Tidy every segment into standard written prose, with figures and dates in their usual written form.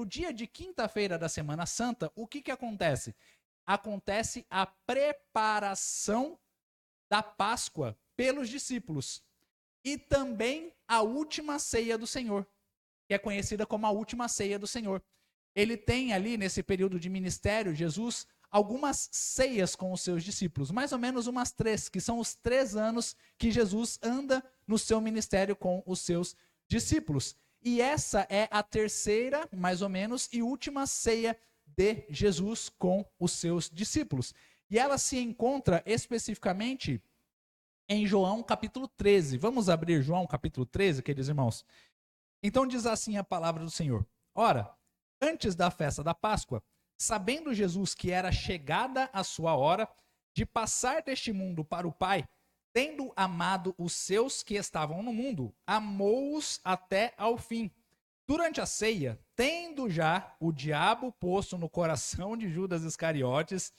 no dia de quinta-feira da Semana Santa, o que acontece? Acontece a preparação da Páscoa pelos discípulos. E também a última ceia do Senhor, que é conhecida como a última ceia do Senhor. Ele tem ali, nesse período de ministério, Jesus, algumas ceias com os seus discípulos, mais ou menos umas 3, que são os 3 anos que Jesus anda no seu ministério com os seus discípulos. E essa é a terceira, mais ou menos, e última ceia de Jesus com os seus discípulos. E ela se encontra especificamente em João capítulo 13. Vamos abrir João capítulo 13, queridos irmãos? Então diz assim a palavra do Senhor. Ora, antes da festa da Páscoa, sabendo Jesus que era chegada a sua hora de passar deste mundo para o Pai, tendo amado os seus que estavam no mundo, amou-os até ao fim. Durante a ceia, tendo já o diabo posto no coração de Judas Iscariotes,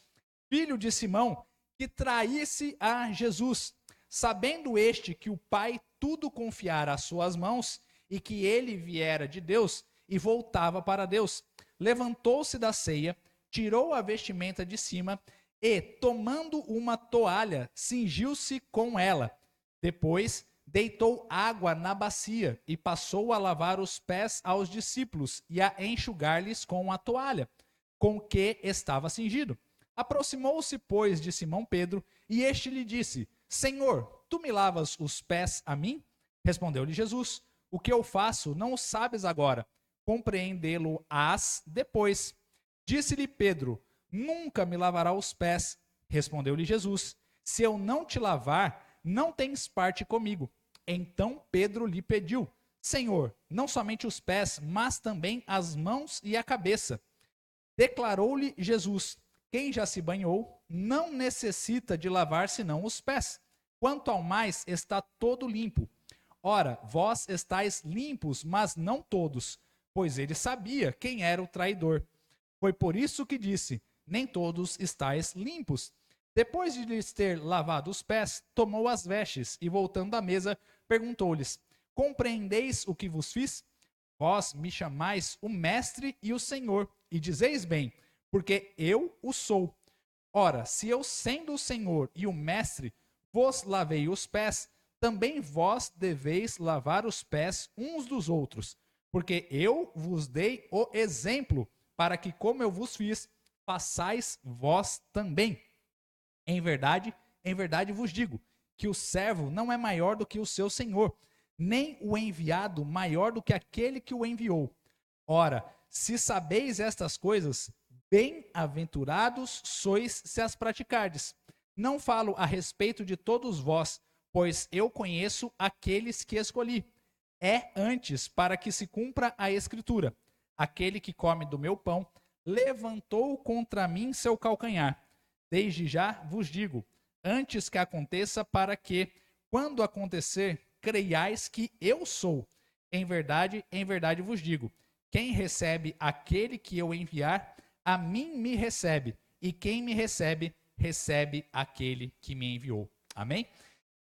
filho de Simão, que traísse a Jesus, sabendo este que o Pai tudo confiara às suas mãos e que ele viera de Deus e voltava para Deus, levantou-se da ceia, tirou a vestimenta de cima e, tomando uma toalha, cingiu-se com ela. Depois, deitou água na bacia e passou a lavar os pés aos discípulos e a enxugar-lhes com a toalha, com que estava cingido. Aproximou-se, pois, de Simão Pedro, e este lhe disse: Senhor, tu me lavas os pés a mim? Respondeu-lhe Jesus: O que eu faço não o sabes agora, compreendê-lo-ás depois. Disse-lhe Pedro: Nunca me lavará os pés. Respondeu-lhe Jesus: Se eu não te lavar, não tens parte comigo. Então Pedro lhe pediu: Senhor, não somente os pés, mas também as mãos e a cabeça. Declarou-lhe Jesus: Quem já se banhou não necessita de lavar senão os pés. Quanto ao mais, está todo limpo. Ora, vós estáis limpos, mas não todos, pois ele sabia quem era o traidor. Foi por isso que disse: Nem todos estáis limpos. Depois de lhes ter lavado os pés, tomou as vestes e, voltando à mesa, perguntou-lhes: Compreendeis o que vos fiz? Vós me chamais o Mestre e o Senhor, e dizeis bem, porque eu o sou. Ora, se eu, sendo o Senhor e o Mestre, vos lavei os pés, também vós deveis lavar os pés uns dos outros, porque eu vos dei o exemplo, para que, como eu vos fiz, façais vós também. Em verdade vos digo, que o servo não é maior do que o seu senhor, nem o enviado maior do que aquele que o enviou. Ora, se sabeis estas coisas, bem-aventurados sois se as praticardes. Não falo a respeito de todos vós, pois eu conheço aqueles que escolhi. É antes para que se cumpra a Escritura: aquele que come do meu pão levantou contra mim seu calcanhar. Desde já vos digo, antes que aconteça, para que, quando acontecer, creiais que eu sou. Em verdade vos digo, quem recebe aquele que eu enviar, a mim me recebe, e quem me recebe, recebe aquele que me enviou. Amém?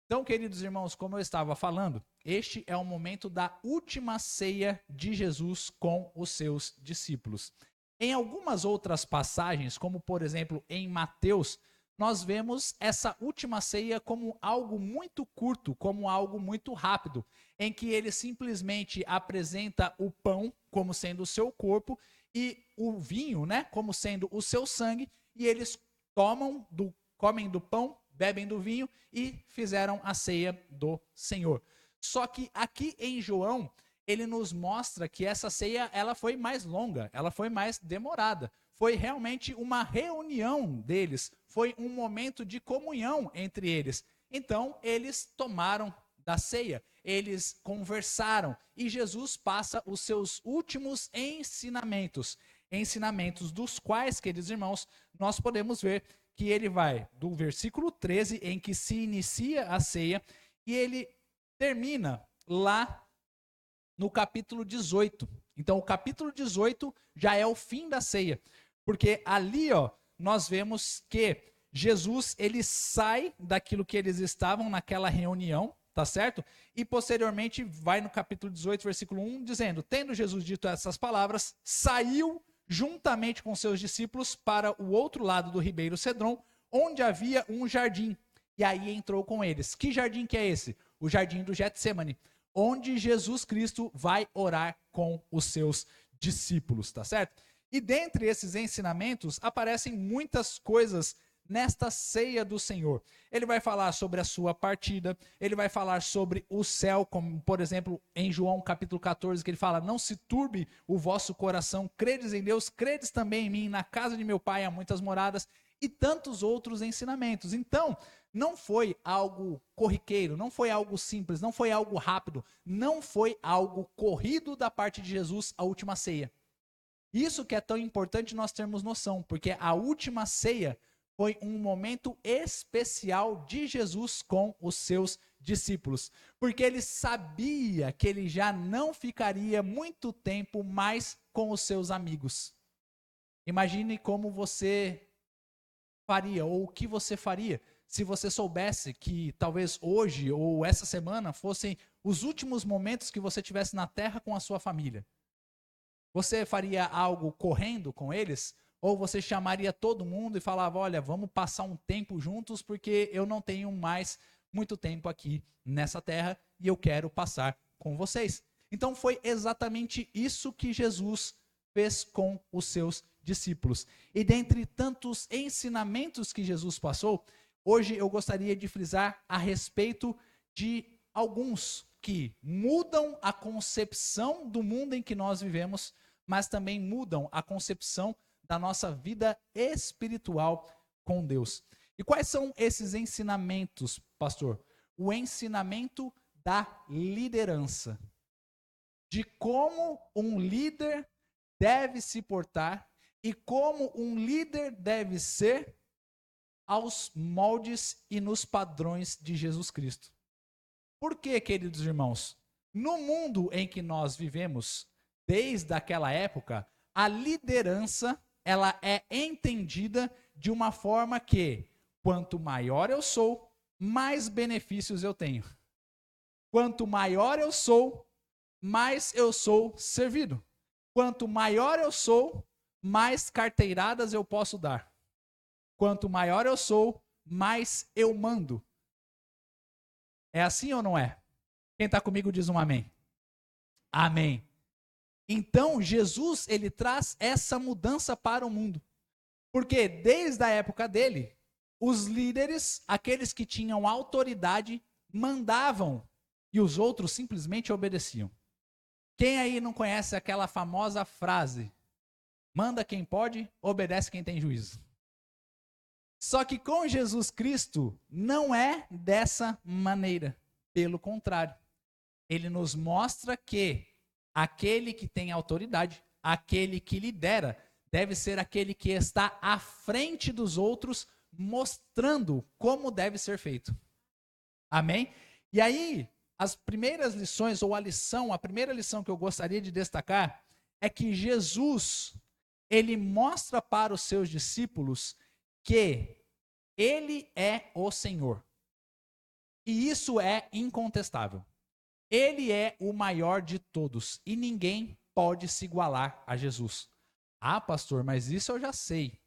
Então, queridos irmãos, como eu estava falando, este é o momento da última ceia de Jesus com os seus discípulos. Em algumas outras passagens, como por exemplo em Mateus, nós vemos essa última ceia como algo muito curto, como algo muito rápido, em que ele simplesmente apresenta o pão como sendo o seu corpo e o vinho, né, como sendo o seu sangue, e eles comem do pão, bebem do vinho e fizeram a ceia do Senhor. Só que aqui em João, ele nos mostra que essa ceia ela foi mais longa, ela foi mais demorada. Foi realmente uma reunião deles, foi um momento de comunhão entre eles. Então, eles tomaram da ceia, eles conversaram e Jesus passa os seus últimos ensinamentos. Ensinamentos dos quais, queridos irmãos, nós podemos ver que ele vai do versículo 13, em que se inicia a ceia, e ele termina lá no capítulo 18. Então, o capítulo 18 já é o fim da ceia, porque ali, nós vemos que Jesus, ele sai daquilo que eles estavam naquela reunião, tá certo? E posteriormente vai no capítulo 18, versículo 1, dizendo: tendo Jesus dito essas palavras, saiu juntamente com seus discípulos para o outro lado do ribeiro Cedron, onde havia um jardim. E aí entrou com eles. Que jardim que é esse? O jardim do Getsemane, onde Jesus Cristo vai orar com os seus discípulos, tá certo? E dentre esses ensinamentos aparecem muitas coisas nesta ceia do Senhor. Ele vai falar sobre a sua partida, ele vai falar sobre o céu, como por exemplo em João capítulo 14, que ele fala: não se turbe o vosso coração, credes em Deus, credes também em mim, na casa de meu pai há muitas moradas, e tantos outros ensinamentos. Então, não foi algo corriqueiro, não foi algo simples, não foi algo rápido, não foi algo corrido da parte de Jesus a última ceia. Isso que é tão importante nós termos noção, porque a última ceia foi um momento especial de Jesus com os seus discípulos, porque ele sabia que ele já não ficaria muito tempo mais com os seus amigos. Imagine como você faria, ou o que você faria, se você soubesse que talvez hoje ou essa semana fossem os últimos momentos que você tivesse na terra com a sua família. Você faria algo correndo com eles? Ou você chamaria todo mundo e falava: olha, vamos passar um tempo juntos porque eu não tenho mais muito tempo aqui nessa terra e eu quero passar com vocês. Então foi exatamente isso que Jesus fez com os seus discípulos. E dentre tantos ensinamentos que Jesus passou, hoje eu gostaria de frisar a respeito de alguns que mudam a concepção do mundo em que nós vivemos, mas também mudam a concepção da nossa vida espiritual com Deus. E quais são esses ensinamentos, pastor? O ensinamento da liderança. De como um líder deve se portar e como um líder deve ser aos moldes e nos padrões de Jesus Cristo. Por quê, queridos irmãos? No mundo em que nós vivemos, desde aquela época, a liderança ela é entendida de uma forma que, quanto maior eu sou, mais benefícios eu tenho. Quanto maior eu sou, mais eu sou servido. Quanto maior eu sou, mais carteiradas eu posso dar. Quanto maior eu sou, mais eu mando. É assim ou não é? Quem está comigo diz um amém. Amém. Então, Jesus, ele traz essa mudança para o mundo. Porque desde a época dele, os líderes, aqueles que tinham autoridade, mandavam e os outros simplesmente obedeciam. Quem aí não conhece aquela famosa frase: manda quem pode, obedece quem tem juízo? Só que com Jesus Cristo não é dessa maneira. Pelo contrário, ele nos mostra que aquele que tem autoridade, aquele que lidera, deve ser aquele que está à frente dos outros, mostrando como deve ser feito. Amém? E aí, as primeiras lições, ou a primeira lição que eu gostaria de destacar, é que Jesus, ele mostra para os seus discípulos que ele é o Senhor. E isso é incontestável. Ele é o maior de todos e ninguém pode se igualar a Jesus. Ah, pastor, mas isso eu já sei.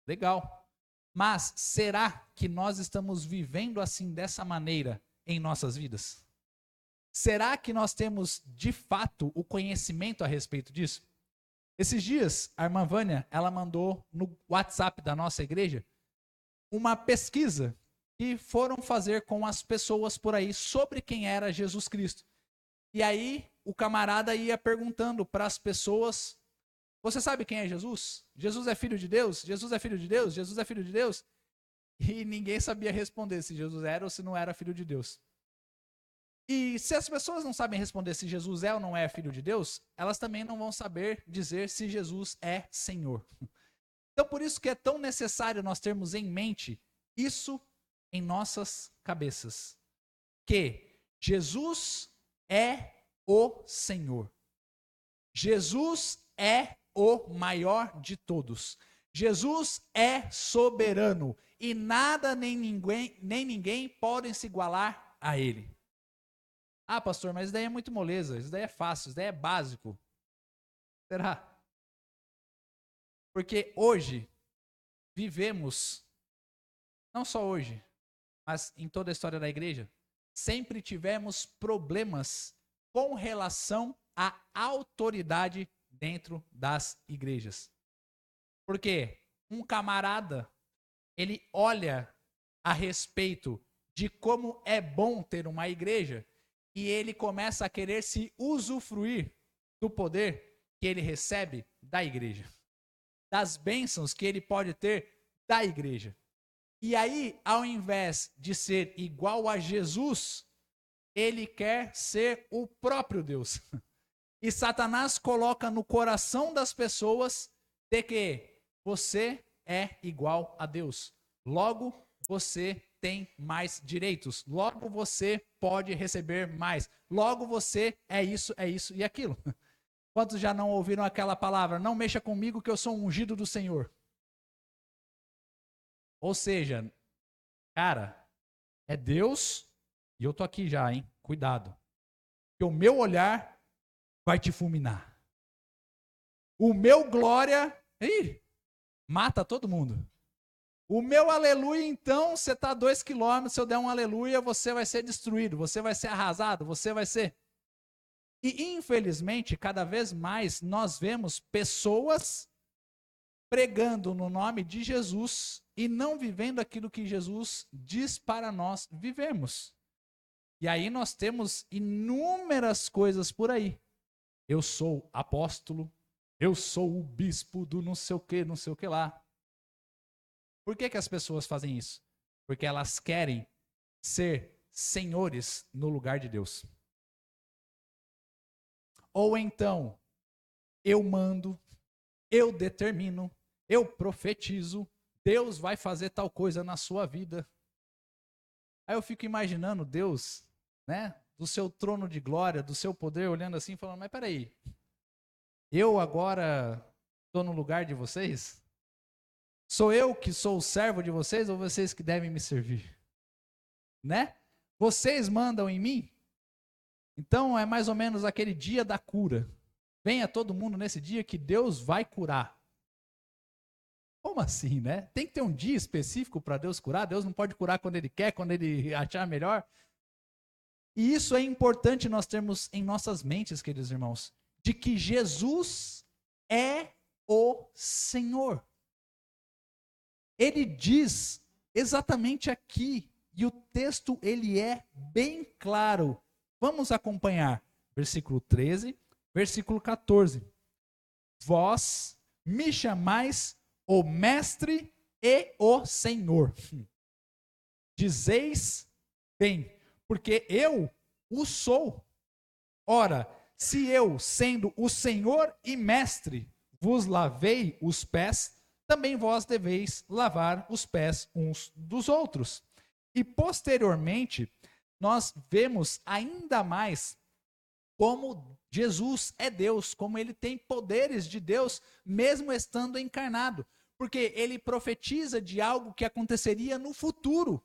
Legal. Mas será que nós estamos vivendo assim dessa maneira em nossas vidas? Será que nós temos de fato o conhecimento a respeito disso? Esses dias, a irmã Vânia, ela mandou no WhatsApp da nossa igreja uma pesquisa que foram fazer com as pessoas por aí sobre quem era Jesus Cristo. E aí o camarada ia perguntando para as pessoas: você sabe quem é Jesus? Jesus é filho de Deus? Jesus é filho de Deus? Jesus é filho de Deus? E ninguém sabia responder se Jesus era ou se não era filho de Deus. E se as pessoas não sabem responder se Jesus é ou não é filho de Deus, elas também não vão saber dizer se Jesus é Senhor. Então por isso que é tão necessário nós termos em mente isso em nossas cabeças. Que Jesus é o Senhor. Jesus é o maior de todos. Jesus é soberano e nada nem ninguém podem se igualar a ele. Ah, pastor, mas isso daí é muito moleza, isso daí é fácil, isso daí é básico. Será? Porque hoje vivemos, não só hoje, mas em toda a história da igreja, sempre tivemos problemas com relação à autoridade dentro das igrejas. Porque um camarada, ele olha a respeito de como é bom ter uma igreja e ele começa a querer se usufruir do poder que ele recebe da igreja, das bênçãos que ele pode ter da igreja. E aí, ao invés de ser igual a Jesus, ele quer ser o próprio Deus. E Satanás coloca no coração das pessoas de que você é igual a Deus. Logo, você tem mais direitos. Logo, você pode receber mais. Logo, você é isso e aquilo. Quantos já não ouviram aquela palavra? Não mexa comigo que eu sou um ungido do Senhor. Ou seja, cara, é Deus e eu tô aqui já, hein? Cuidado. Que o meu olhar vai te fulminar. O meu glória, mata todo mundo. O meu aleluia, então, você está a 2 quilômetros, se eu der um aleluia, você vai ser destruído, você vai ser arrasado, você vai ser... E, infelizmente, cada vez mais nós vemos pessoas pregando no nome de Jesus e não vivendo aquilo que Jesus diz para nós vivemos. E aí nós temos inúmeras coisas por aí. Eu sou apóstolo, eu sou o bispo do não sei o que lá. Por que as pessoas fazem isso? Porque elas querem ser senhores no lugar de Deus. Ou então, eu mando, eu determino, eu profetizo, Deus vai fazer tal coisa na sua vida. Aí eu fico imaginando Deus, né, do seu trono de glória, do seu poder, olhando assim, falando, mas peraí, eu agora estou no lugar de vocês? Sou eu que sou o servo de vocês ou vocês que devem me servir? Né? Vocês mandam em mim? Então é mais ou menos aquele dia da cura. Venha todo mundo nesse dia que Deus vai curar. Como assim, né? Tem que ter um dia específico para Deus curar? Deus não pode curar quando Ele quer, quando Ele achar melhor? E isso é importante nós termos em nossas mentes, queridos irmãos, de que Jesus é o Senhor. Ele diz exatamente aqui, e o texto ele é bem claro. Vamos acompanhar. Versículo 13, versículo 14. Vós me chamais o Mestre e o Senhor. Dizeis bem, porque eu o sou. Ora, se eu, sendo o Senhor e Mestre, vos lavei os pés, também vós deveis lavar os pés uns dos outros. E posteriormente, nós vemos ainda mais como Jesus é Deus, como ele tem poderes de Deus, mesmo estando encarnado. Porque ele profetiza de algo que aconteceria no futuro,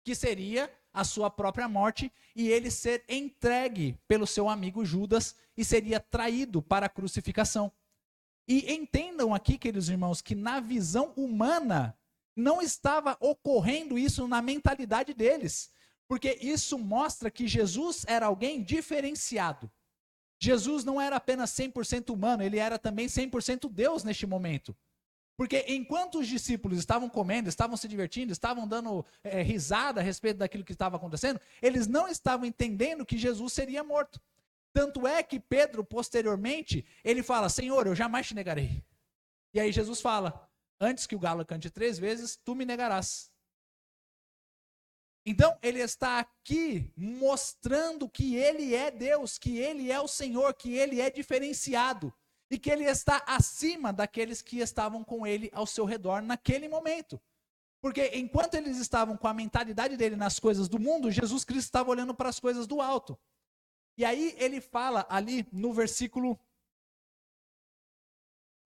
que seria a sua própria morte e ele ser entregue pelo seu amigo Judas e seria traído para a crucificação. E entendam aqui, queridos irmãos, que na visão humana não estava ocorrendo isso na mentalidade deles, porque isso mostra que Jesus era alguém diferenciado. Jesus não era apenas 100% humano, ele era também 100% Deus neste momento. Porque enquanto os discípulos estavam comendo, estavam se divertindo, estavam dando risada a respeito daquilo que estava acontecendo, eles não estavam entendendo que Jesus seria morto. Tanto é que Pedro, posteriormente, ele fala, Senhor, eu jamais te negarei. E aí Jesus fala, antes que o galo cante 3 vezes, tu me negarás. Então, ele está aqui mostrando que ele é Deus, que ele é o Senhor, que ele é diferenciado. E que ele está acima daqueles que estavam com ele ao seu redor naquele momento. Porque enquanto eles estavam com a mentalidade dele nas coisas do mundo, Jesus Cristo estava olhando para as coisas do alto. E aí ele fala ali no versículo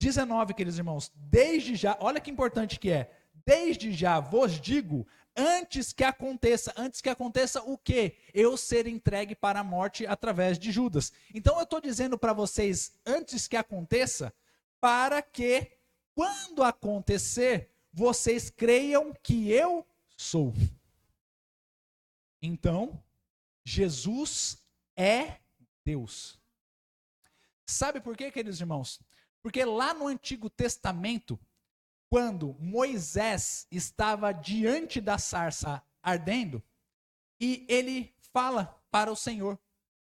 19, queridos irmãos, desde já, olha que importante que é, desde já vos digo antes que aconteça o quê? Eu ser entregue para a morte através de Judas. Então eu estou dizendo para vocês, antes que aconteça, para que, quando acontecer, vocês creiam que eu sou. Então, Jesus é Deus. Sabe por quê, queridos irmãos? Porque lá no Antigo Testamento, quando Moisés estava diante da sarça ardendo, e ele fala para o Senhor: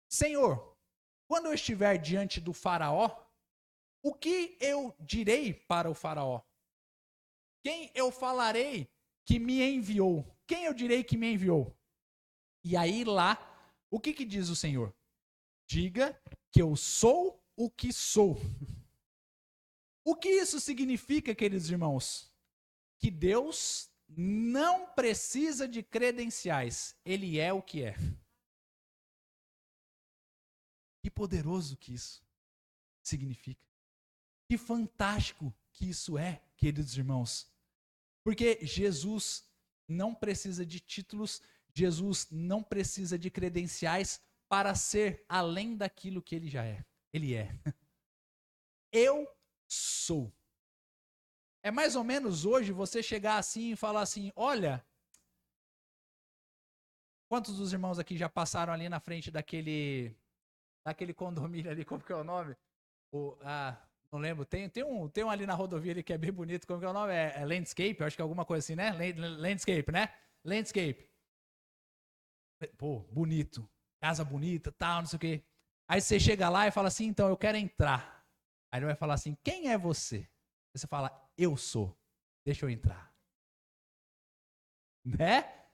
Senhor, quando eu estiver diante do faraó, o que eu direi para o faraó? Quem eu falarei que me enviou? Quem eu direi que me enviou? E aí lá, o que diz o Senhor? Diga que eu sou o que sou. O que isso significa, queridos irmãos? Que Deus não precisa de credenciais. Ele é o que é. Que poderoso que isso significa. Que fantástico que isso é, queridos irmãos. Porque Jesus não precisa de títulos, Jesus não precisa de credenciais para ser além daquilo que ele já é. Ele é. Eu sou. É mais ou menos hoje você chegar assim e falar assim: olha, quantos dos irmãos aqui já passaram ali na frente daquele condomínio ali, como que é o nome? Não lembro, tem um ali na rodovia ali que é bem bonito, como que é o nome? É Landscape, eu acho que é alguma coisa assim, né? Landscape, né? Landscape. Pô, bonito, casa bonita, tal, não sei o quê. Aí você chega lá e fala assim: então, eu quero entrar. Aí ele vai falar assim: quem é você? Aí você fala: eu sou. Deixa eu entrar. Né?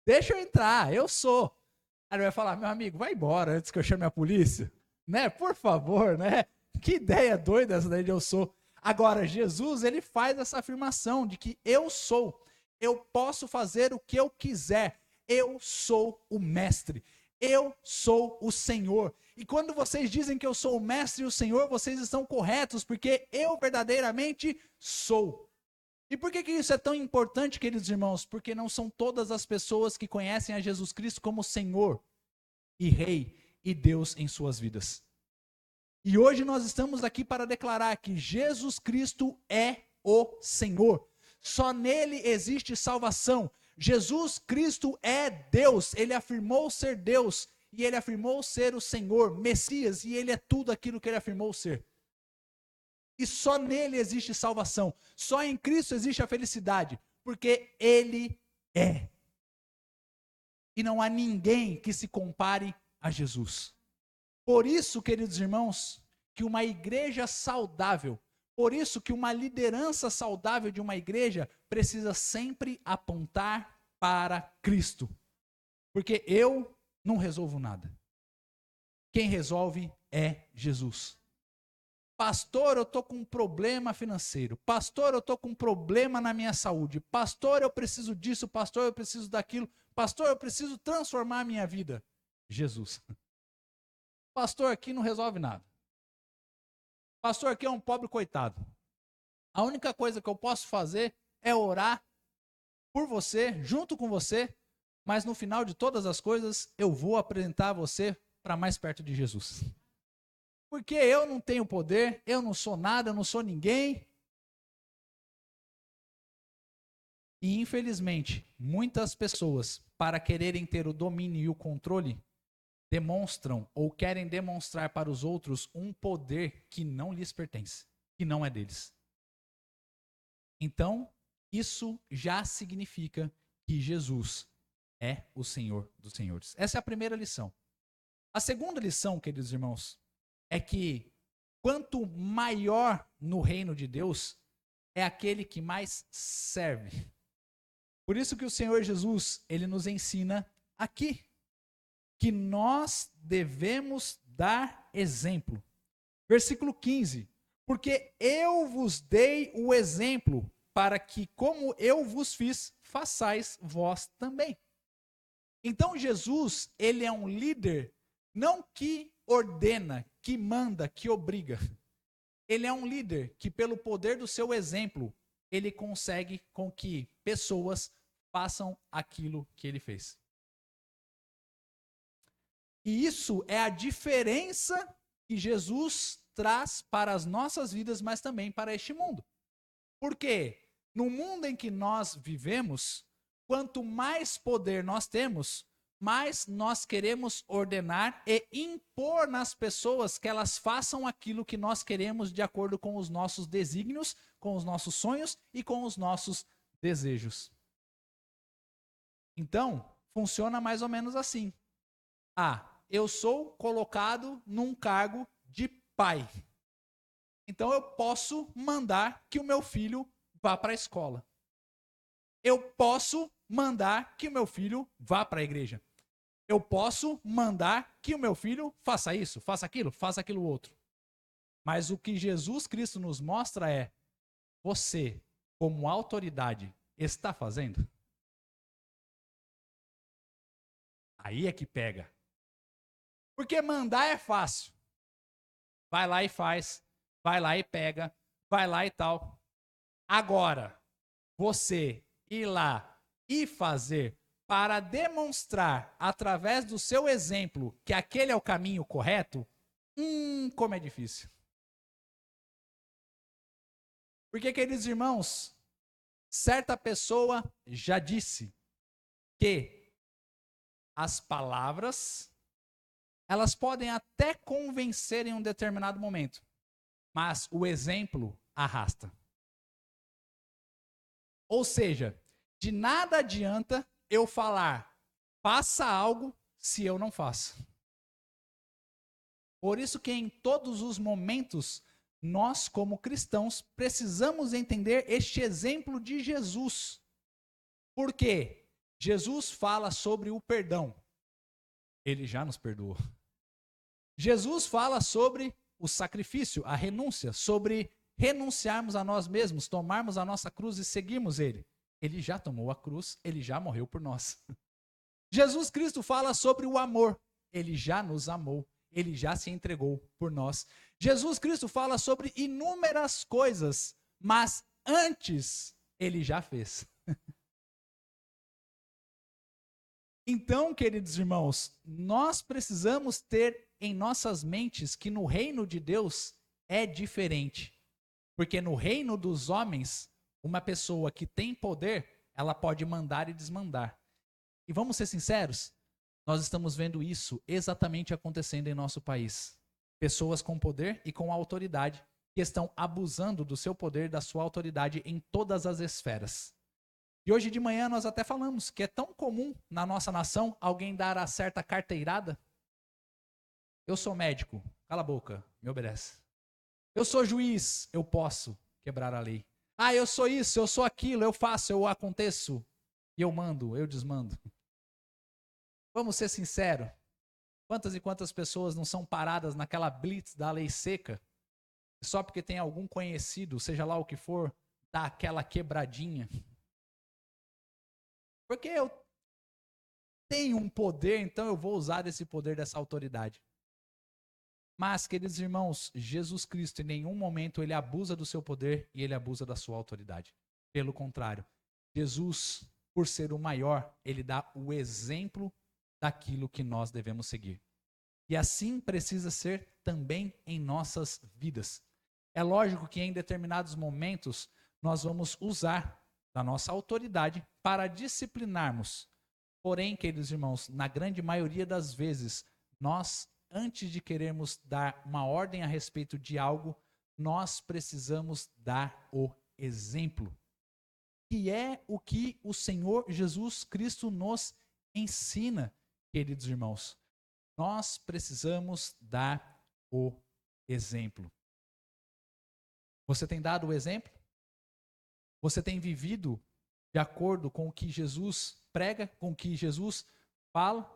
Deixa eu entrar, eu sou. Aí ele vai falar: meu amigo, vai embora antes que eu chame a polícia. Né? Por favor, né? Que ideia doida essa daí de eu sou. Agora, Jesus, ele faz essa afirmação de que eu sou. Eu posso fazer o que eu quiser. Eu sou o mestre. Eu sou o Senhor. E quando vocês dizem que eu sou o mestre e o Senhor, vocês estão corretos, porque eu verdadeiramente sou. E por que isso é tão importante, queridos irmãos? Porque não são todas as pessoas que conhecem a Jesus Cristo como Senhor e Rei e Deus em suas vidas. E hoje nós estamos aqui para declarar que Jesus Cristo é o Senhor. Só nele existe salvação. Jesus Cristo é Deus. Ele afirmou ser Deus e ele afirmou ser o Senhor, Messias, e ele é tudo aquilo que ele afirmou ser. E só nele existe salvação. Só em Cristo existe a felicidade, porque ele é. E não há ninguém que se compare a Jesus. Por isso, queridos irmãos, que uma igreja saudável, por isso que uma liderança saudável de uma igreja precisa sempre apontar para Cristo. Porque eu não resolvo nada. Quem resolve é Jesus. Pastor, eu estou com um problema financeiro. Pastor, eu estou com um problema na minha saúde. Pastor, eu preciso disso. Pastor, eu preciso daquilo. Pastor, eu preciso transformar a minha vida. Jesus. Pastor aqui não resolve nada. Pastor aqui é um pobre coitado. A única coisa que eu posso fazer é orar por você, junto com você, mas no final de todas as coisas, eu vou apresentar você para mais perto de Jesus. Porque eu não tenho poder, eu não sou nada, eu não sou ninguém. E infelizmente, muitas pessoas, para quererem ter o domínio e o controle, demonstram ou querem demonstrar para os outros um poder que não lhes pertence, que não é deles. Então, isso já significa que Jesus é o Senhor dos senhores. Essa é a primeira lição. A segunda lição, queridos irmãos, é que quanto maior no reino de Deus, é aquele que mais serve. Por isso que o Senhor Jesus, ele nos ensina aqui que nós devemos dar exemplo. Versículo 15. Porque eu vos dei o exemplo para que, como eu vos fiz, façais vós também. Então Jesus, ele é um líder não que ordena, que manda, que obriga. Ele é um líder que, pelo poder do seu exemplo, ele consegue com que pessoas façam aquilo que ele fez. E isso é a diferença que Jesus traz para as nossas vidas, mas também para este mundo. Porque no mundo em que nós vivemos, quanto mais poder nós temos, mais nós queremos ordenar e impor nas pessoas que elas façam aquilo que nós queremos de acordo com os nossos desígnios, com os nossos sonhos e com os nossos desejos. Então, funciona mais ou menos assim. Eu sou colocado num cargo de pai. Então eu posso mandar que o meu filho vá para a escola. Eu posso mandar que o meu filho vá para a igreja. Eu posso mandar que o meu filho faça isso, faça aquilo outro. Mas o que Jesus Cristo nos mostra é: você, como autoridade, está fazendo? Aí é que pega. Porque mandar é fácil. Vai lá e faz, vai lá e pega, vai lá e tal. Agora, você ir lá e fazer para demonstrar, através do seu exemplo, que aquele é o caminho correto, como é difícil. Porque, queridos irmãos, certa pessoa já disse que as palavras, elas podem até convencer em um determinado momento, mas o exemplo arrasta. Ou seja, de nada adianta eu falar, faça algo, se eu não faço. Por isso que em todos os momentos, nós como cristãos precisamos entender este exemplo de Jesus. Por quê? Jesus fala sobre o perdão. Ele já nos perdoou. Jesus fala sobre o sacrifício, a renúncia, sobre renunciarmos a nós mesmos, tomarmos a nossa cruz e seguirmos ele. Ele já tomou a cruz, ele já morreu por nós. Jesus Cristo fala sobre o amor. Ele já nos amou, ele já se entregou por nós. Jesus Cristo fala sobre inúmeras coisas, mas antes ele já fez. Então, queridos irmãos, nós precisamos ter em nossas mentes que no reino de Deus é diferente. Porque no reino dos homens, uma pessoa que tem poder, ela pode mandar e desmandar. E vamos ser sinceros, nós estamos vendo isso exatamente acontecendo em nosso país. Pessoas com poder e com autoridade que estão abusando do seu poder, da sua autoridade em todas as esferas. E hoje de manhã nós até falamos que é tão comum na nossa nação alguém dar a certa carteirada. Eu sou médico, cala a boca, me obedece. Eu sou juiz, eu posso quebrar a lei. Eu sou isso, eu sou aquilo, eu faço, eu aconteço. E eu mando, eu desmando. Vamos ser sinceros. Quantas e quantas pessoas não são paradas naquela blitz da lei seca? Só porque tem algum conhecido, seja lá o que for, dá aquela quebradinha. Porque eu tenho um poder, então eu vou usar desse poder, dessa autoridade. Mas, queridos irmãos, Jesus Cristo em nenhum momento ele abusa do seu poder e ele abusa da sua autoridade. Pelo contrário, Jesus, por ser o maior, ele dá o exemplo daquilo que nós devemos seguir. E assim precisa ser também em nossas vidas. É lógico que em determinados momentos nós vamos usar da nossa autoridade para disciplinarmos. Porém, queridos irmãos, na grande maioria das vezes, nós, antes de querermos dar uma ordem a respeito de algo, nós precisamos dar o exemplo. Que é o que o Senhor Jesus Cristo nos ensina, queridos irmãos. Nós precisamos dar o exemplo. Você tem dado o exemplo? Você tem vivido de acordo com o que Jesus prega, com o que Jesus fala?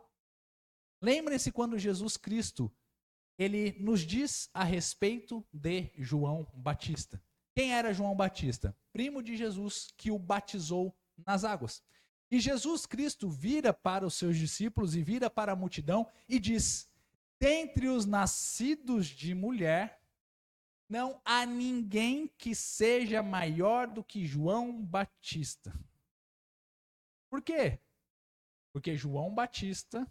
Lembrem-se quando Jesus Cristo, ele nos diz a respeito de João Batista. Quem era João Batista? Primo de Jesus que o batizou nas águas. E Jesus Cristo vira para os seus discípulos e vira para a multidão e diz: dentre os nascidos de mulher, não há ninguém que seja maior do que João Batista. Por quê? Porque João Batista,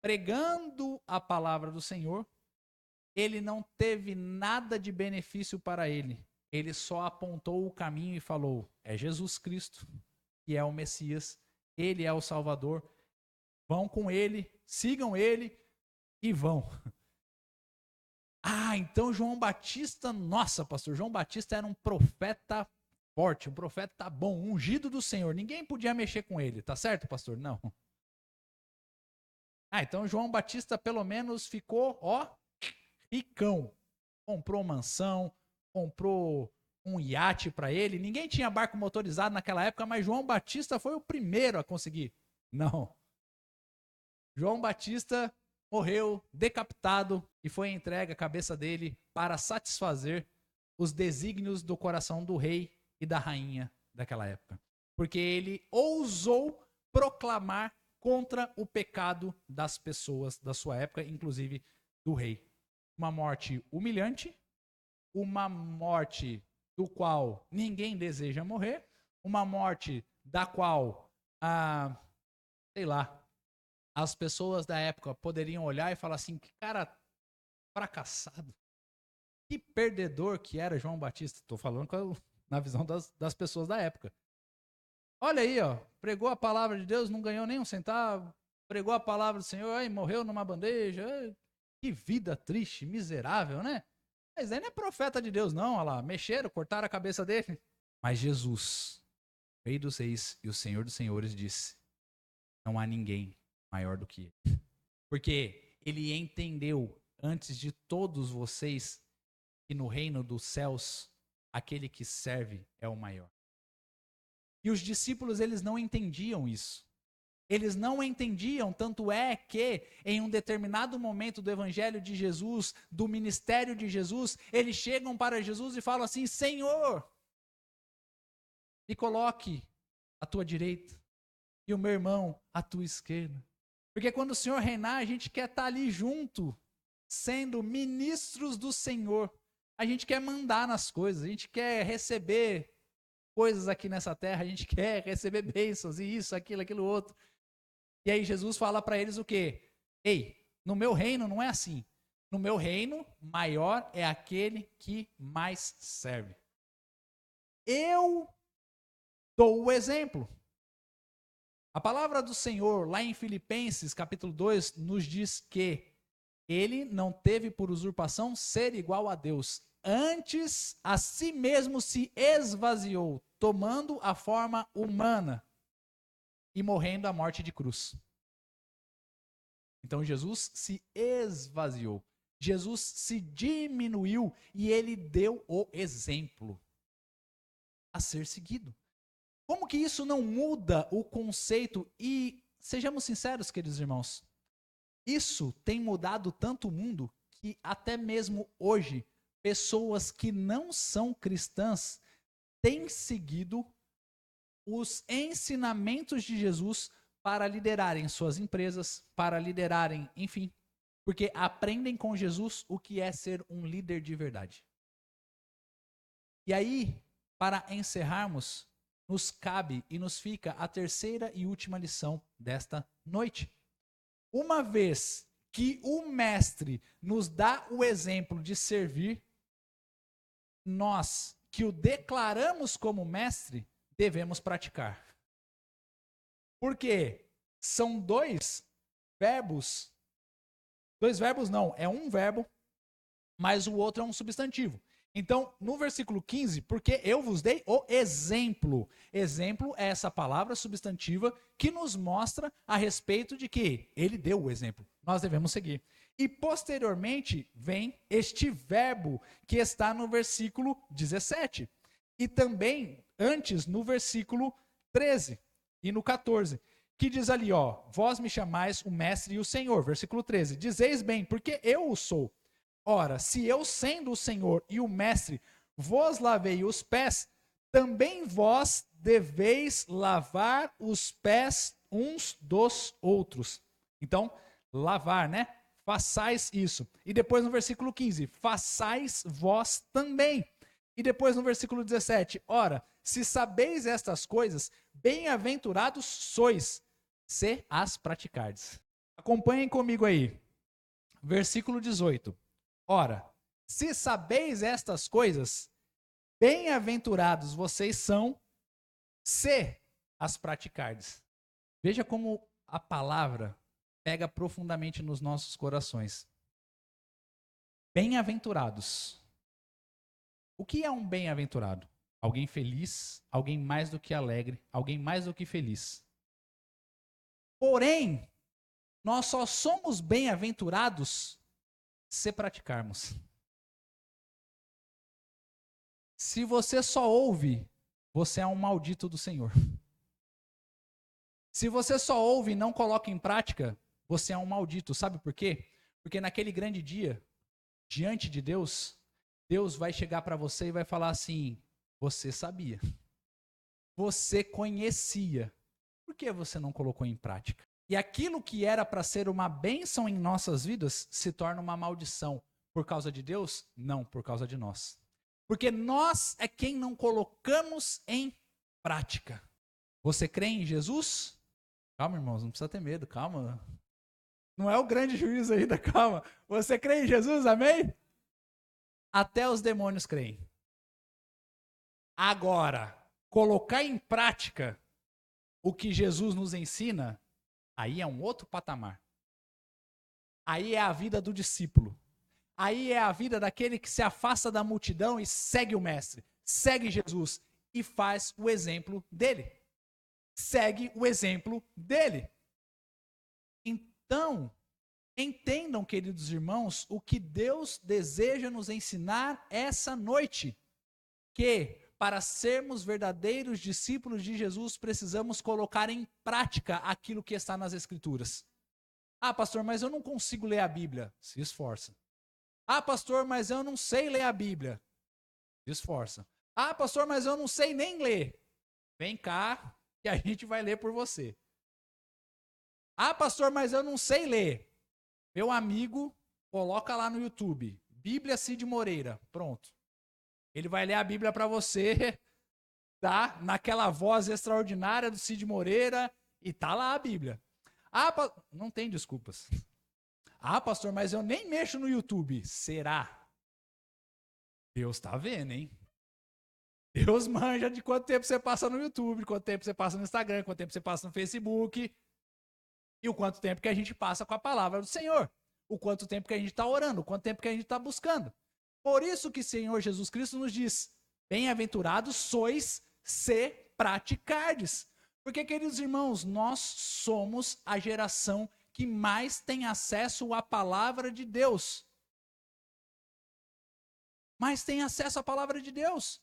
pregando a palavra do Senhor, ele não teve nada de benefício para ele. Ele só apontou o caminho e falou: é Jesus Cristo, que é o Messias, ele é o Salvador. Vão com ele, sigam ele e vão. Ah, então João Batista, nossa, pastor, João Batista era um profeta forte, um profeta bom, ungido do Senhor. Ninguém podia mexer com ele, tá certo, pastor? Não. Ah, então João Batista pelo menos ficou, ó, ricão. Comprou mansão, comprou um iate para ele. Ninguém tinha barco motorizado naquela época, mas João Batista foi o primeiro a conseguir. Não. João Batista morreu decapitado e foi entregue a cabeça dele para satisfazer os desígnios do coração do rei e da rainha daquela época. Porque ele ousou proclamar contra o pecado das pessoas da sua época, inclusive do rei. Uma morte humilhante, uma morte do qual ninguém deseja morrer, uma morte da qual, sei lá, as pessoas da época poderiam olhar e falar assim, que cara fracassado, que perdedor que era João Batista. Estou falando na visão das pessoas da época. Olha aí, ó, pregou a palavra de Deus, não ganhou nem um centavo, pregou a palavra do Senhor, aí morreu numa bandeja, que vida triste, miserável, né? Mas aí não é profeta de Deus não, olha lá, mexeram, cortaram a cabeça dele. Mas Jesus, Rei dos Reis e o Senhor dos Senhores, disse, não há ninguém maior do que ele. Porque ele entendeu, antes de todos vocês, que no reino dos céus, aquele que serve é o maior. E os discípulos, eles não entendiam isso. Eles não entendiam, tanto é que em um determinado momento do evangelho de Jesus, do ministério de Jesus, eles chegam para Jesus e falam assim, Senhor, me coloque à tua direita e o meu irmão à tua esquerda. Porque quando o Senhor reinar, a gente quer estar ali junto, sendo ministros do Senhor. A gente quer mandar nas coisas, a gente quer receber coisas aqui nessa terra, a gente quer receber bênçãos e isso, aquilo outro. E aí Jesus fala para eles o quê? Ei, no meu reino não é assim. No meu reino, maior é aquele que mais serve. Eu dou o exemplo. A palavra do Senhor, lá em Filipenses, capítulo 2, nos diz que ele não teve por usurpação ser igual a Deus. Antes, a si mesmo se esvaziou, tomando a forma humana e morrendo a morte de cruz. Então Jesus se esvaziou. Jesus se diminuiu e ele deu o exemplo a ser seguido. Como que isso não muda o conceito? E sejamos sinceros, queridos irmãos, isso tem mudado tanto o mundo que até mesmo hoje, pessoas que não são cristãs têm seguido os ensinamentos de Jesus para liderarem suas empresas, para liderarem, enfim, porque aprendem com Jesus o que é ser um líder de verdade. E aí, para encerrarmos, nos cabe e nos fica a terceira e última lição desta noite. Uma vez que o mestre nos dá o exemplo de servir, nós que o declaramos como mestre, devemos praticar. Porque são dois verbos não, é um verbo, mas o outro é um substantivo. Então, no versículo 15, porque eu vos dei o exemplo. Exemplo é essa palavra substantiva que nos mostra a respeito de que ele deu o exemplo. Nós devemos seguir. E posteriormente vem este verbo que está no versículo 17. E também antes no versículo 13 e no 14. Que diz ali, ó, vós me chamais o mestre e o Senhor. Versículo 13. Dizeis bem, porque eu o sou. Ora, se eu sendo o Senhor e o mestre vos lavei os pés, também vós deveis lavar os pés uns dos outros. Então, lavar, né? Façais isso. E depois no versículo 15, façais vós também. E depois no versículo 17, ora, se sabeis estas coisas, bem-aventurados sois, se as praticardes. Acompanhem comigo aí. Versículo 18. Ora, se sabeis estas coisas, bem-aventurados vocês são, se as praticardes. Veja como a palavra pega profundamente nos nossos corações. Bem-aventurados. O que é um bem-aventurado? Alguém feliz, alguém mais do que alegre, alguém mais do que feliz. Porém, nós só somos bem-aventurados se praticarmos. Se você só ouve, você é um maldito do Senhor. Se você só ouve e não coloca em prática, você é um maldito. Sabe por quê? Porque naquele grande dia, diante de Deus, Deus vai chegar para você e vai falar assim: você sabia, você conhecia, por que você não colocou em prática? E aquilo que era para ser uma bênção em nossas vidas se torna uma maldição. Por causa de Deus? Não, por causa de nós. Porque nós é quem não colocamos em prática. Você crê em Jesus? Calma, irmãos, não precisa ter medo, calma. Não é o grande juiz ainda, calma. Você crê em Jesus, amém? Até os demônios creem. Agora, colocar em prática o que Jesus nos ensina, aí é um outro patamar. Aí é a vida do discípulo. Aí é a vida daquele que se afasta da multidão e segue o mestre, segue Jesus e faz o exemplo dele. Segue o exemplo dele. Então, entendam, queridos irmãos, o que Deus deseja nos ensinar essa noite. Que, para sermos verdadeiros discípulos de Jesus, precisamos colocar em prática aquilo que está nas Escrituras. Ah, pastor, mas eu não consigo ler a Bíblia. Se esforça. Ah, pastor, mas eu não sei ler a Bíblia. Se esforça. Ah, pastor, mas eu não sei nem ler. Vem cá que a gente vai ler por você. Ah, pastor, mas eu não sei ler. Meu amigo, coloca lá no YouTube. Bíblia Cid Moreira. Pronto. Ele vai ler a Bíblia para você, tá? Naquela voz extraordinária do Cid Moreira, e tá lá a Bíblia. Ah, não tem desculpas. Ah, pastor, mas eu nem mexo no YouTube. Será? Deus tá vendo, hein? Deus manja de quanto tempo você passa no YouTube, quanto tempo você passa no Instagram, quanto tempo você passa no Facebook, e o quanto tempo que a gente passa com a palavra do Senhor, o quanto tempo que a gente está orando, o quanto tempo que a gente está buscando. Por isso que o Senhor Jesus Cristo nos diz: bem-aventurados sois se praticardes. Porque, queridos irmãos, nós somos a geração que mais tem acesso à palavra de Deus. Mais tem acesso à palavra de Deus.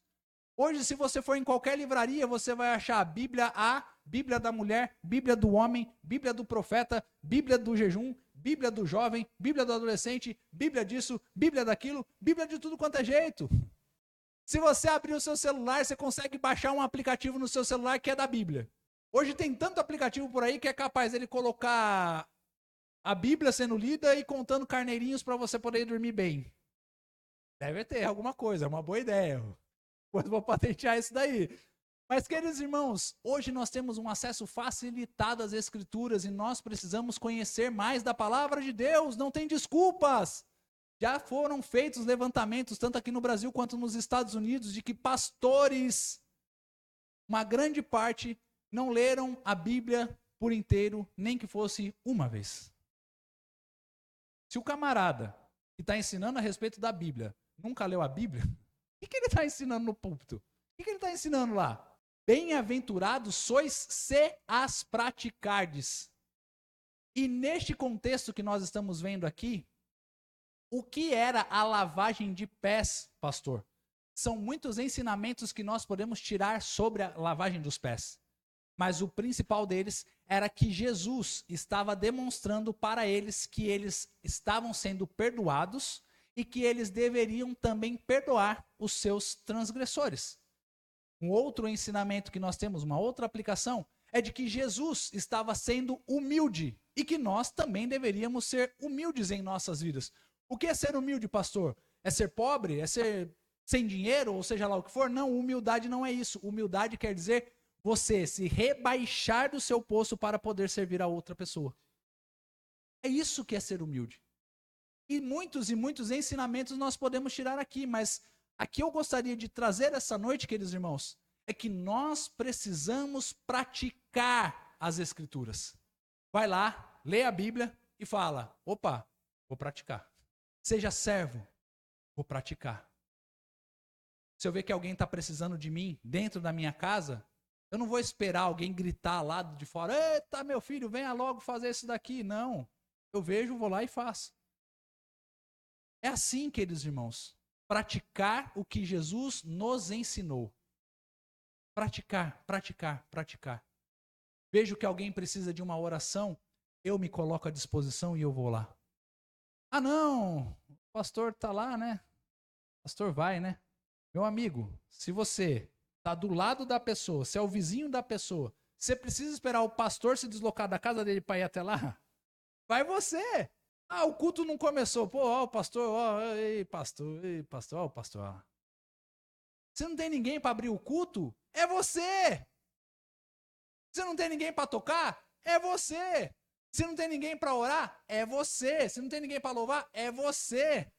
Hoje, se você for em qualquer livraria, você vai achar a Bíblia A, Bíblia da mulher, Bíblia do homem, Bíblia do profeta, Bíblia do jejum, Bíblia do jovem, Bíblia do adolescente, Bíblia disso, Bíblia daquilo, Bíblia de tudo quanto é jeito. Se você abrir o seu celular, você consegue baixar um aplicativo no seu celular que é da Bíblia. Hoje tem tanto aplicativo por aí que é capaz dele colocar a Bíblia sendo lida e contando carneirinhos para você poder dormir bem. Deve ter alguma coisa, é uma boa ideia. Depois vou patentear isso daí. Mas, queridos irmãos, hoje nós temos um acesso facilitado às Escrituras e nós precisamos conhecer mais da palavra de Deus, não tem desculpas. Já foram feitos levantamentos, tanto aqui no Brasil quanto nos Estados Unidos, de que pastores, uma grande parte, não leram a Bíblia por inteiro, nem que fosse uma vez. Se o camarada que está ensinando a respeito da Bíblia nunca leu a Bíblia, o que ele está ensinando no púlpito? O que ele está ensinando lá? Bem-aventurados sois se as praticardes. E neste contexto que nós estamos vendo aqui, o que era a lavagem de pés, pastor? São muitos ensinamentos que nós podemos tirar sobre a lavagem dos pés. Mas o principal deles era que Jesus estava demonstrando para eles que eles estavam sendo perdoados e que eles deveriam também perdoar os seus transgressores. Um outro ensinamento que nós temos, uma outra aplicação, é de que Jesus estava sendo humilde e que nós também deveríamos ser humildes em nossas vidas. O que é ser humilde, pastor? É ser pobre? É ser sem dinheiro, ou seja lá o que for. Não, humildade não é isso. Humildade quer dizer você se rebaixar do seu posto para poder servir a outra pessoa. É isso que é ser humilde. E muitos ensinamentos nós podemos tirar aqui, mas aqui eu gostaria de trazer essa noite, queridos irmãos, é que nós precisamos praticar as Escrituras. Vai lá, lê a Bíblia e fala, opa, vou praticar. Seja servo, vou praticar. Se eu ver que alguém está precisando de mim dentro da minha casa, eu não vou esperar alguém gritar lá de fora, eita, meu filho, venha logo fazer isso daqui. Não, eu vejo, vou lá e faço. É assim, queridos irmãos, praticar o que Jesus nos ensinou. Praticar, praticar, praticar. Vejo que alguém precisa de uma oração, eu me coloco à disposição e eu vou lá. Ah não, o pastor está lá, né? O pastor vai, né? Meu amigo, se você está do lado da pessoa, se é o vizinho da pessoa, você precisa esperar o pastor se deslocar da casa dele para ir até lá? Vai você! Ah, o culto não começou. Pô, ó, o pastor, ó, ei, pastor, ó, o pastor. Ó. Você não tem ninguém para abrir o culto? É você! Você não tem ninguém para tocar? É você! Se não tem ninguém para orar? É você! Se não tem ninguém para louvar? É você!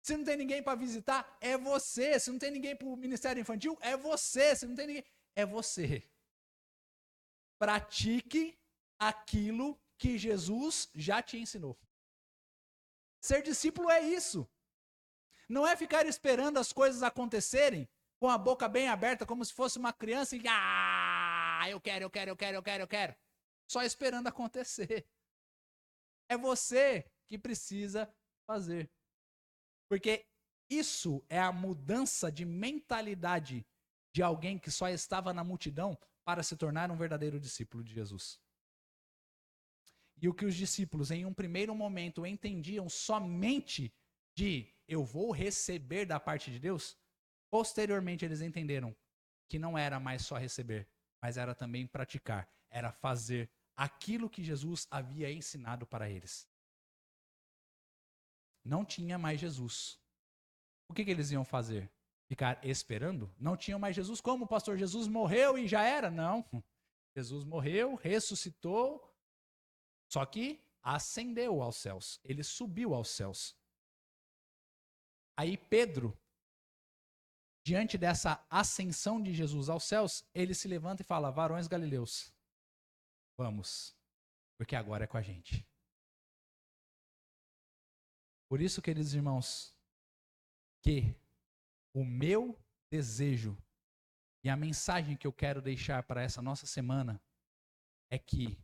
Se não tem ninguém para visitar? É você! Se não tem ninguém para o ministério infantil? É você! Se não tem ninguém... É você! Pratique aquilo que Jesus já te ensinou. Ser discípulo é isso. Não é ficar esperando as coisas acontecerem com a boca bem aberta, como se fosse uma criança e eu quero. Só esperando acontecer. É você que precisa fazer. Porque isso é a mudança de mentalidade de alguém que só estava na multidão para se tornar um verdadeiro discípulo de Jesus. E o que os discípulos, em um primeiro momento, entendiam somente de eu vou receber da parte de Deus, posteriormente eles entenderam que não era mais só receber, mas era também praticar, era fazer aquilo que Jesus havia ensinado para eles. Não tinha mais Jesus. O que eles iam fazer? Ficar esperando? Não tinham mais Jesus. Como o pastor Jesus morreu e já era? Não. Jesus morreu, ressuscitou, só que ascendeu aos céus. Ele subiu aos céus. Aí Pedro, diante dessa ascensão de Jesus aos céus, ele se levanta e fala, varões galileus, vamos, porque agora é com a gente. Por isso, queridos irmãos, que o meu desejo e a mensagem que eu quero deixar para essa nossa semana é que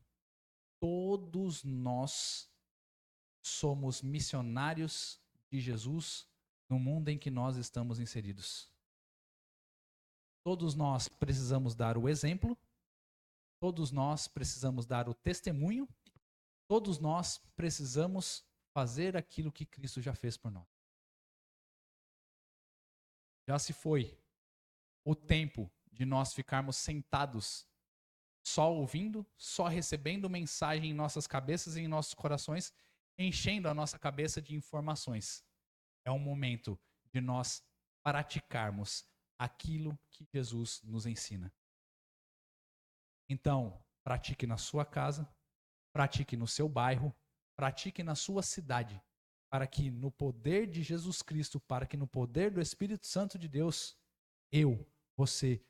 todos nós somos missionários de Jesus no mundo em que nós estamos inseridos. Todos nós precisamos dar o exemplo, todos nós precisamos dar o testemunho, todos nós precisamos fazer aquilo que Cristo já fez por nós. Já se foi o tempo de nós ficarmos sentados, só ouvindo, só recebendo mensagem em nossas cabeças e em nossos corações, enchendo a nossa cabeça de informações. É um momento de nós praticarmos aquilo que Jesus nos ensina. Então, pratique na sua casa, pratique no seu bairro, pratique na sua cidade, para que no poder de Jesus Cristo, para que no poder do Espírito Santo de Deus, eu, você,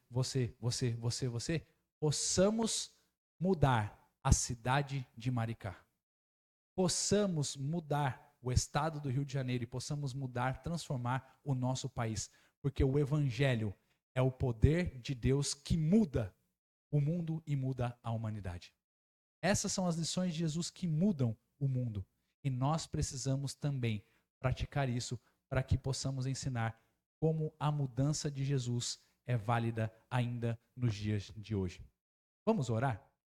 possamos mudar a cidade de Maricá. Possamos mudar o estado do Rio de Janeiro e possamos mudar, transformar o nosso país. Porque o Evangelho é o poder de Deus que muda o mundo e muda a humanidade. Essas são as lições de Jesus que mudam o mundo. E nós precisamos também praticar isso para que possamos ensinar como a mudança de Jesus é válida ainda nos dias de hoje. Vamos orar?